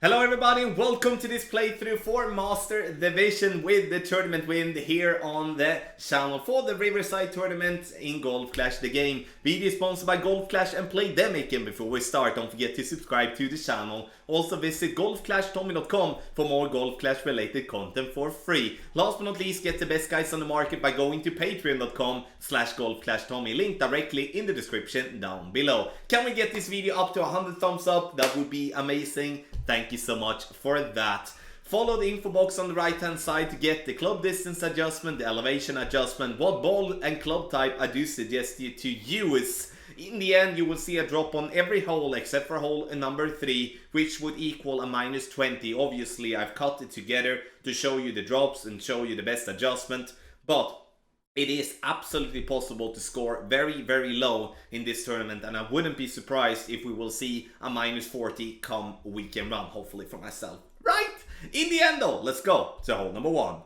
Hello everybody and welcome to this playthrough for Master Division with the tournament win here on the channel for the Riverside Tournament in Golf Clash the game. Video is sponsored by Golf Clash and Playdemic, and before we start don't forget to subscribe to the channel. Also visit golfclashtommy.com for more Golf Clash related content for free. Last but not least, get the best guys on the market by going to patreon.com/golfclashtommy, link directly in the description down below. Can we get this video up to 100 thumbs up? That would be amazing. Thank you so much for that. Follow the info box on the right hand side to get the club distance adjustment, the elevation adjustment, what ball and club type I do suggest you to use. In the end you will see a drop on every hole except for hole number 3, which would equal a -20. Obviously I've cut it together to show you the drops and show you the best adjustment, but it is absolutely possible to score very low in this tournament, and I wouldn't be surprised if we will see a -40 come weekend run, hopefully for myself. Right? In the end though, let's go to hole number 1.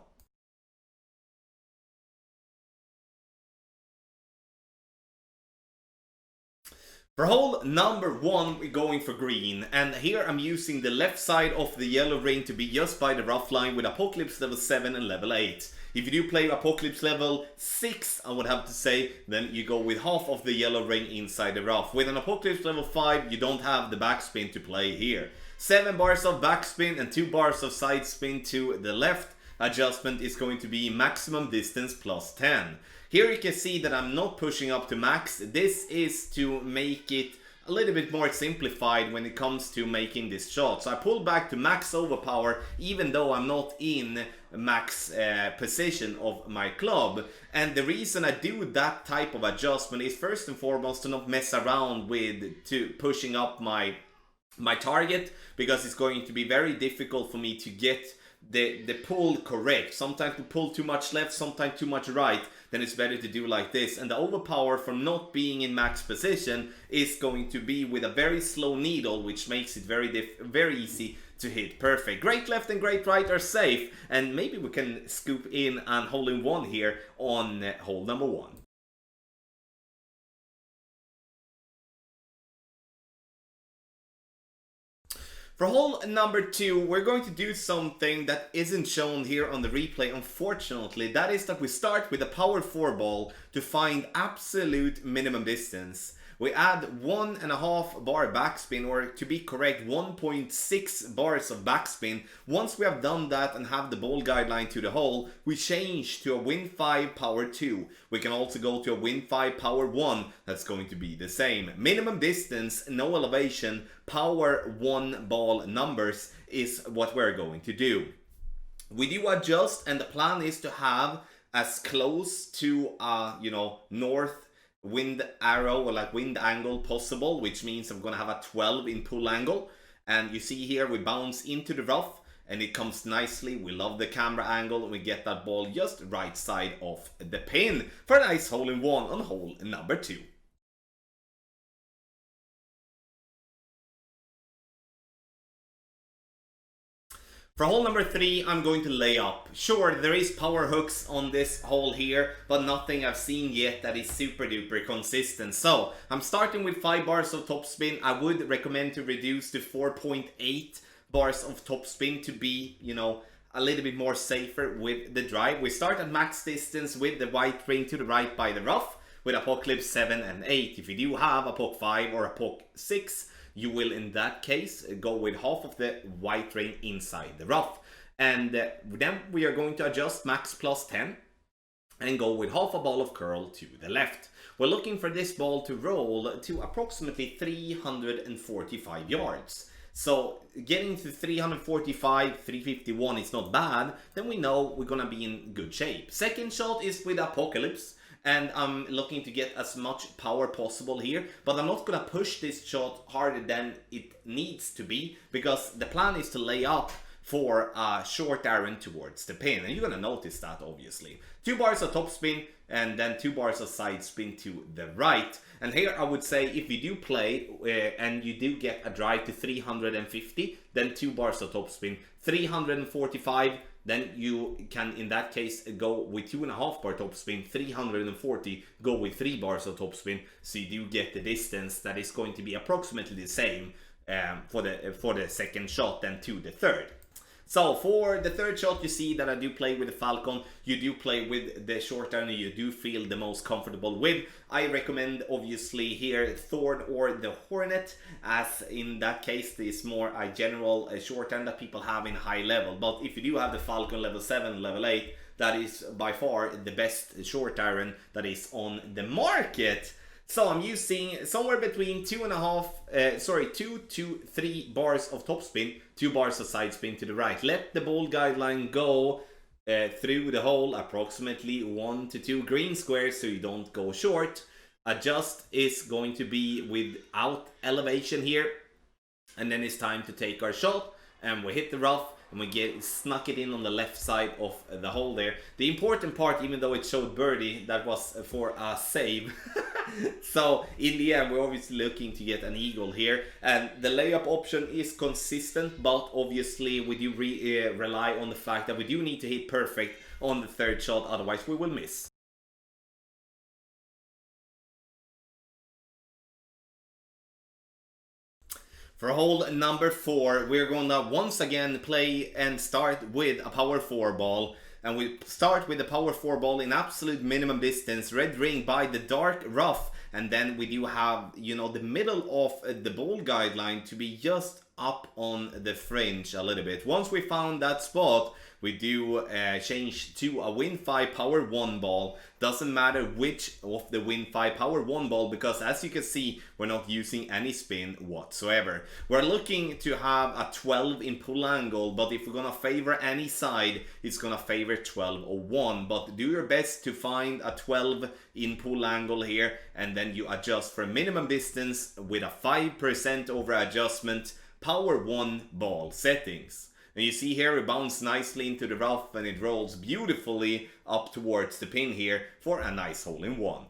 For hole number 1, we're going for green, and here I'm using the left side of the yellow ring to be just by the rough line with Apocalypse level 7 and level 8. If you do play Apocalypse level 6, I would have to say, then you go with half of the yellow ring inside the rough. With an Apocalypse level 5, you don't have the backspin to play here. 7 bars of backspin and 2 bars of side spin to the left. Adjustment is going to be maximum distance plus 10. Here you can see that I'm not pushing up to max. This is to make it a little bit more simplified when it comes to making this shot. So I pull back to max overpower even though I'm not in max position of my club. And the reason I do that type of adjustment is first and foremost to not mess around with pushing up my target, because it's going to be very difficult for me to get the pull correct. Sometimes we pull too much left, sometimes too much right. Then it's better to do like this. And the overpower from not being in max position is going to be with a very slow needle, which makes it very easy to hit perfect. Great left and great right are safe, and maybe we can scoop in and hole in one here on hole number 1. For hole number 2, we're going to do something that isn't shown here on the replay, unfortunately. That is that we start with a power 4 ball to find absolute minimum distance. We add 1.5 bar backspin, or to be correct 1.6 bars of backspin. Once we have done that and have the ball guideline to the hole, we change to a Wind 5 power 2. We can also go to a Wind 5 power 1, that's going to be the same. Minimum distance, no elevation, power 1 ball numbers is what we're going to do. We do adjust, and the plan is to have as close to north wind arrow or like wind angle possible, which means I'm gonna have a 12 in pull angle. And you see here we bounce into the rough and it comes nicely. We love the camera angle and we get that ball just right side of the pin for a nice hole in one on hole number 2. For hole number 3, I'm going to lay up. Sure, there is power hooks on this hole here, but nothing I've seen yet that is super duper consistent. So, I'm starting with 5 bars of topspin. I would recommend to reduce to 4.8 bars of topspin to be, a little bit more safer with the drive. We start at max distance with the white ring to the right by the rough with Apocalypse 7 and 8. If you do have a Apoc 5 or a Apoc 6, you will in that case go with half of the white ring inside the rough. And then we are going to adjust max plus 10 and go with half a ball of curl to the left. We're looking for this ball to roll to approximately 345 yards. So getting to 345, 351 is not bad. Then we know we're gonna be in good shape. Second shot is with Apocalypse, and I'm looking to get as much power possible here, but I'm not gonna push this shot harder than it needs to be, because the plan is to lay up for a short iron towards the pin, and you're gonna notice that obviously. 2 bars of topspin and then 2 bars of side spin to the right. And here I would say if you do play and you do get a drive to 350, then 2 bars of topspin. 345, then you can in that case go with 2.5 bar topspin. 340, go with 3 bars of topspin, so you do get the distance that is going to be approximately the same for the second shot than to the third. So for the third shot, you see that I do play with the Falcon, you do play with the short iron you do feel the most comfortable with. I recommend obviously here Thorn or the Hornet, as in that case this is more a general short iron that people have in high level. But if you do have the Falcon level 7, level 8, that is by far the best short iron that is on the market. So I'm using somewhere between 2 to 3 bars of topspin, 2 bars of side spin to the right. Let the ball guideline go through the hole approximately 1 to 2 green squares so you don't go short. Adjust is going to be without elevation here. And then it's time to take our shot and we hit the rough. And we snuck it in on the left side of the hole there. The important part, even though it showed birdie, that was for a save. So in the end, we're obviously looking to get an eagle here. And the layup option is consistent, but obviously we do rely on the fact that we do need to hit perfect on the third shot, otherwise we will miss. For hole number 4, we're going to once again play and start with a power 4 ball. And we start with the power 4 ball in absolute minimum distance, red ring by the dark rough. And then we do have, you know, the middle of the ball guideline to be just up on the fringe a little bit. Once we found that spot, we do change to a Win 5 Power 1 ball. Doesn't matter which of the Win 5 Power 1 ball, because as you can see, we're not using any spin whatsoever. We're looking to have a 12 in pull angle, but if we're gonna favor any side, it's gonna favor 12 or 1. But do your best to find a 12 in pull angle here, and then you adjust for minimum distance with a 5% over adjustment, Power 1 ball settings. And you see here it bounced nicely into the rough and it rolls beautifully up towards the pin here for a nice hole-in-one.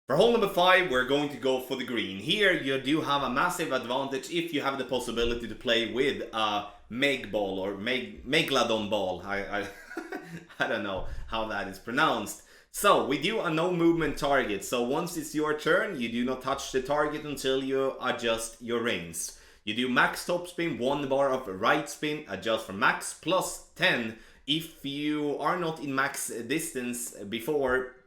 For hole number 5, we're going to go for the green. Here you do have a massive advantage if you have the possibility to play with a Meg ball or Megalodon ball. I don't know how that is pronounced. So we do a no movement target. So once it's your turn, you do not touch the target until you adjust your rings. You do max top spin, 1 bar of right spin, adjust for max plus 10. If you are not in max distance before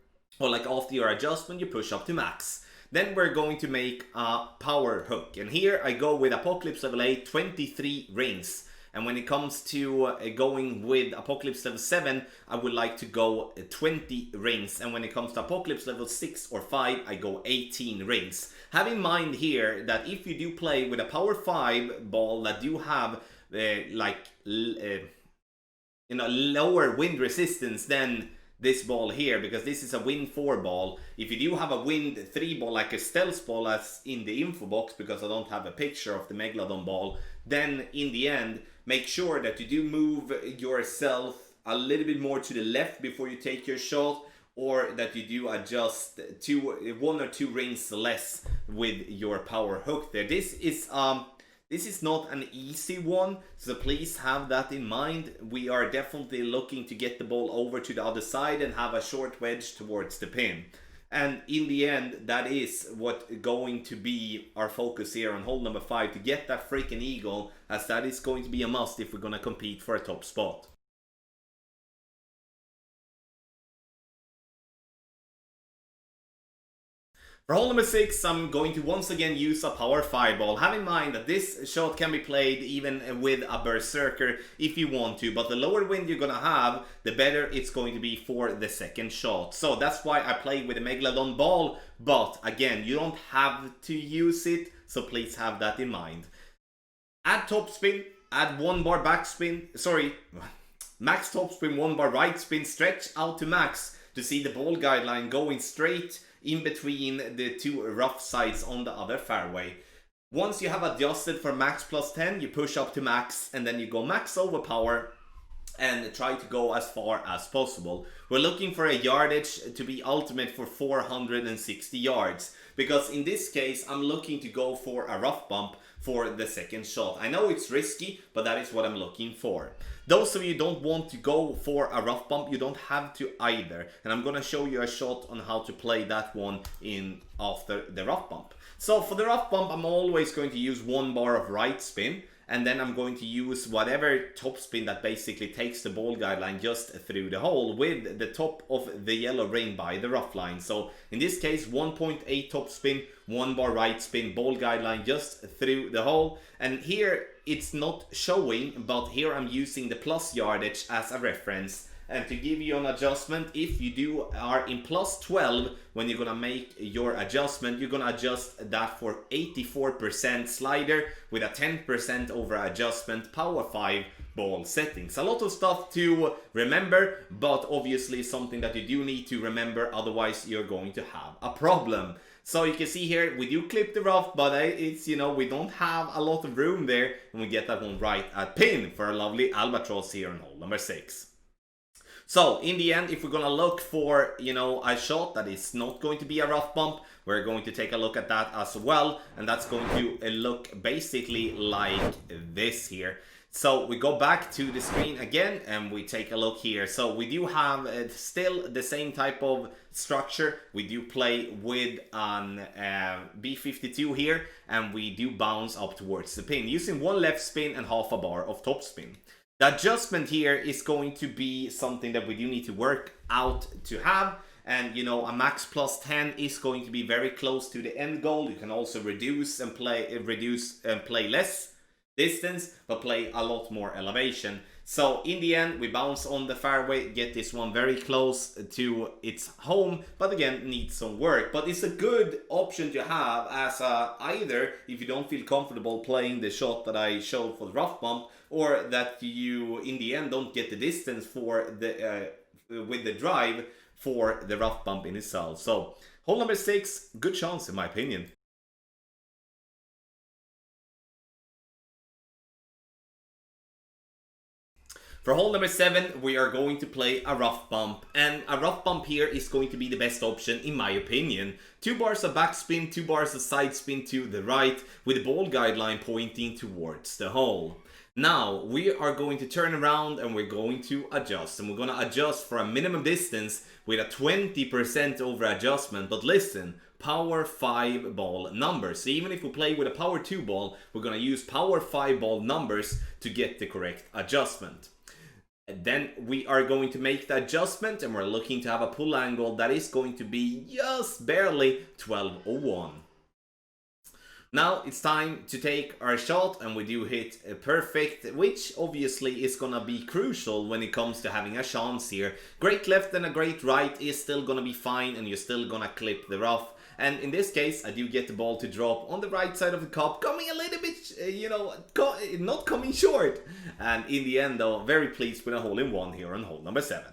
or like after your adjustment, you push up to max. Then we're going to make a power hook. And here I go with Apocalypse level 8, 23 rings. And when it comes to going with Apocalypse level 7, I would like to go 20 rings. And when it comes to Apocalypse level 6 or 5, I go 18 rings. Have in mind here that if you do play with a power 5 ball that do have lower wind resistance than this ball here, because this is a Wind 4 ball. If you do have a Wind 3 ball like a Stealth ball as in the info box, because I don't have a picture of the Megalodon ball, then in the end, make sure that you do move yourself a little bit more to the left before you take your shot, or that you do adjust to 1 or 2 rings less with your power hook there. This is not an easy one, so please have that in mind. We are definitely looking to get the ball over to the other side and have a short wedge towards the pin. And in the end, that is what going to be our focus here on hole number 5, to get that freaking eagle, as that is going to be a must if we're going to compete for a top spot. For hole number 6, I'm going to once again use a power 5 ball. Have in mind that this shot can be played even with a berserker if you want to, but the lower wind you're gonna have, the better it's going to be for the second shot. So that's why I play with a Megalodon ball, but again, you don't have to use it, so please have that in mind. Add top spin, add 1 bar back spin, max top spin, 1 bar right spin, stretch out to max to see the ball guideline going straight in between the 2 rough sides on the other fairway. Once you have adjusted for max plus 10, you push up to max, and then you go max over power, and try to go as far as possible. We're looking for a yardage to be ultimate for 460 yards, because in this case I'm looking to go for a rough bump for the second shot. I know it's risky, but that is what I'm looking for. Those of you who don't want to go for a rough bump, you don't have to either, and I'm gonna show you a shot on how to play that one in after the rough bump. So for the rough bump, I'm always going to use 1 bar of right spin, and then I'm going to use whatever top spin that basically takes the ball guideline just through the hole with the top of the yellow ring by the rough line. So in this case, 1.8 top spin, 1 bar right spin, ball guideline just through the hole. And here it's not showing, but here I'm using the plus yardage as a reference. And to give you an adjustment, if you are in plus 12 when you're gonna make your adjustment, you're gonna adjust that for 84% slider with a 10% over adjustment power 5 ball settings. A lot of stuff to remember, but obviously something that you do need to remember, otherwise you're going to have a problem. So you can see here, we do clip the rough, but it's, you know, we don't have a lot of room there, and we get that one right at pin for a lovely albatross here on hole number 6. So in the end, if we're gonna look for, you know, a shot that is not going to be a rough bump, we're going to take a look at that as well, and that's going to look basically like this here. So we go back to the screen again and we take a look here. So we do have still the same type of structure. We do play with an B52 here, and we do bounce up towards the pin using 1 left spin and half a bar of top spin. The adjustment here is going to be something that we do need to work out to have. And you know, a max plus 10 is going to be very close to the end goal. You can also reduce and play less distance, but play a lot more elevation. So in the end, we bounce on the fairway, get this one very close to its home, but again, needs some work. But it's a good option to have as either if you don't feel comfortable playing the shot that I showed for the rough bump, or that you in the end don't get the distance for the with the drive for the rough bump in itself. So hole number 6, good chance in my opinion. For hole number 7, we are going to play a rough bump, and a rough bump here is going to be the best option in my opinion. 2 bars of backspin, 2 bars of side spin to the right, with the ball guideline pointing towards the hole. Now we are going to turn around and we're going to adjust, and we're going to adjust for a minimum distance with a 20% over adjustment. But listen, power 5 ball numbers. So even if we play with a power 2 ball, we're going to use power 5 ball numbers to get the correct adjustment. Then we are going to make the adjustment, and we're looking to have a pull angle that is going to be just barely 1201. Now it's time to take our shot, and we do hit a perfect, which obviously is gonna be crucial when it comes to having a chance here. Great left and a great right is still gonna be fine, and you're still gonna clip the rough. And in this case, I do get the ball to drop on the right side of the cup, coming a little bit, you know, not coming short. And in the end, though, very pleased with a hole-in-one here on hole number 7.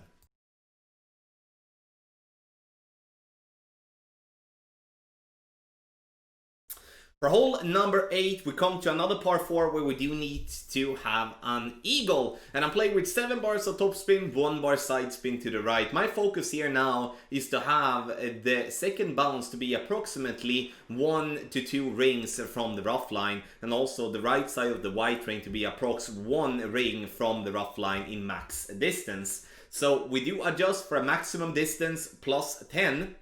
For hole number 8, we come to another par 4 where we do need to have an eagle. And I'm playing with 7 bars of top spin, 1 bar side spin to the right. My focus here now is to have the second bounce to be approximately 1 to 2 rings from the rough line. And also the right side of the white ring to be approx 1 ring from the rough line in max distance. So we do adjust for a maximum distance plus 10.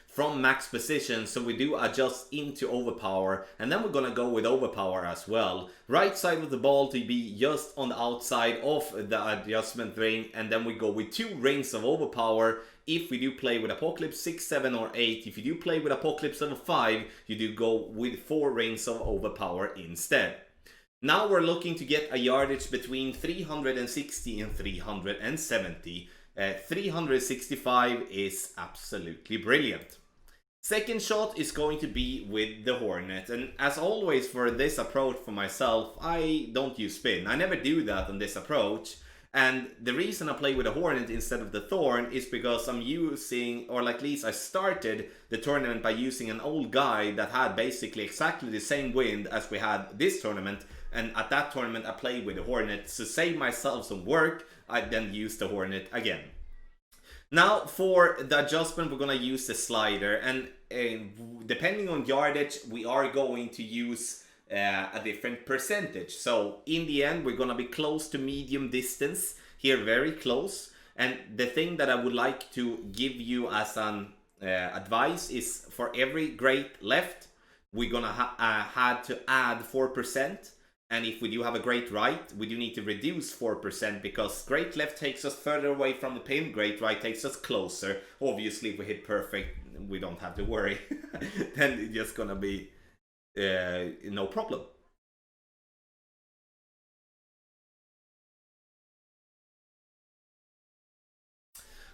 From max position, so we do adjust into overpower, and then we're gonna go with overpower as well. Right side of the ball to be just on the outside of the adjustment ring, and then we go with 2 rings of overpower if we do play with Apocalypse 6, 7 or 8. If you do play with Apocalypse level 5, you do go with 4 rings of overpower instead. Now we're looking to get a yardage between 360 and 370. 365 is absolutely brilliant. Second shot is going to be with the Hornet, and as always for this approach for myself, I don't use spin. I never do that on this approach, and the reason I play with a Hornet instead of the Thorn is because I'm using, or at least I started the tournament by using an old guy that had basically exactly the same wind as we had this tournament, and at that tournament I played with the Hornet. To save myself some work, I then used the Hornet again. Now for the adjustment, we're gonna use the slider, and depending on yardage, we are going to use a different percentage. So in the end, we're gonna be close to medium distance here, very close. And the thing that I would like to give you as an advice is, for every great left, we're gonna had to add 4%. And if we do have a great right, we do need to reduce 4%, because great left takes us further away from the pin, great right takes us closer. Obviously, if we hit perfect, we don't have to worry. Then it's just gonna be no problem.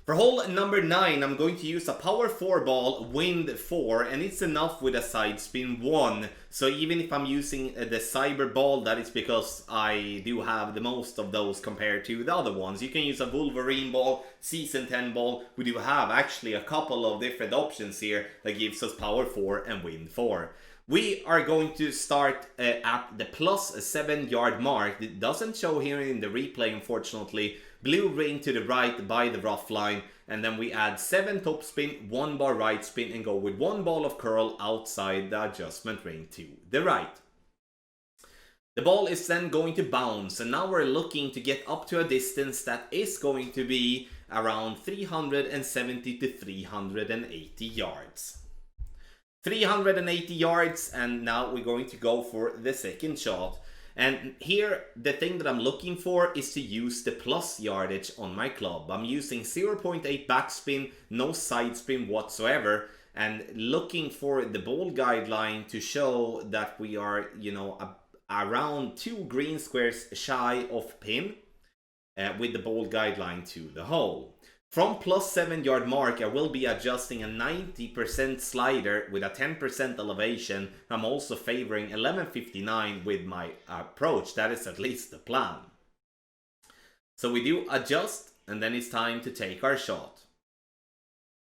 For hole number 9, I'm going to use a power 4 ball, wind 4, and it's enough with a side spin 1. So even if I'm using the cyber ball, that is because I do have the most of those compared to the other ones. You can use a Wolverine ball, season 10 ball. We do have actually a couple of different options here that gives us power 4 and wind 4. We are going to start at the plus 7 yard mark. It doesn't show here in the replay, unfortunately. Blue ring to the right by the rough line, and then we add 7 top spin, 1 bar right spin, and go with 1 ball of curl outside the adjustment ring to the right. The ball is then going to bounce, and now we're looking to get up to a distance that is going to be around 370 to 380 yards. 380 yards, and now we're going to go for the second shot. And here, the thing that I'm looking for is to use the plus yardage on my club. I'm using 0.8 backspin, no side spin whatsoever, and looking for the ball guideline to show that we are, you know, around 2 green squares shy of pin with the ball guideline to the hole. From plus 7 yard mark, I will be adjusting a 90% slider with a 10% elevation. I'm also favoring 11.59 with my approach. That is at least the plan. So we do adjust, and then it's time to take our shot.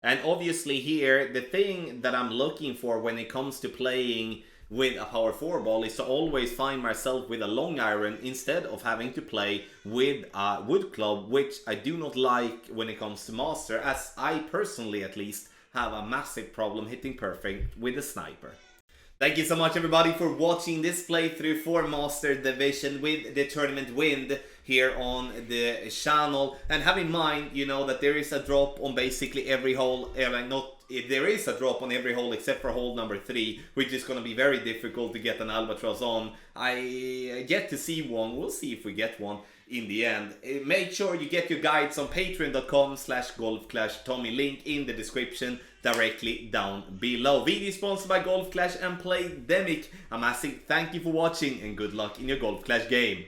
And obviously here, the thing that I'm looking for when it comes to playing with a power 4 ball is to always find myself with a long iron instead of having to play with a wood club, which I do not like when it comes to master, as I personally at least have a massive problem hitting perfect with a sniper. Thank you so much everybody for watching this playthrough for Master Division with the tournament wind here on the channel. And have in mind, you know, that there is a drop on basically every hole, there is a drop on every hole except for hole number 3, which is going to be very difficult to get an albatross on. I yet to see one. We'll see if we get one in the end. Make sure you get your guides on patreon.com/golfclashtommy, link in the description directly down below. Video sponsored by Golf Clash and Playdemic. A massive thank you for watching, and good luck in your Golf Clash game.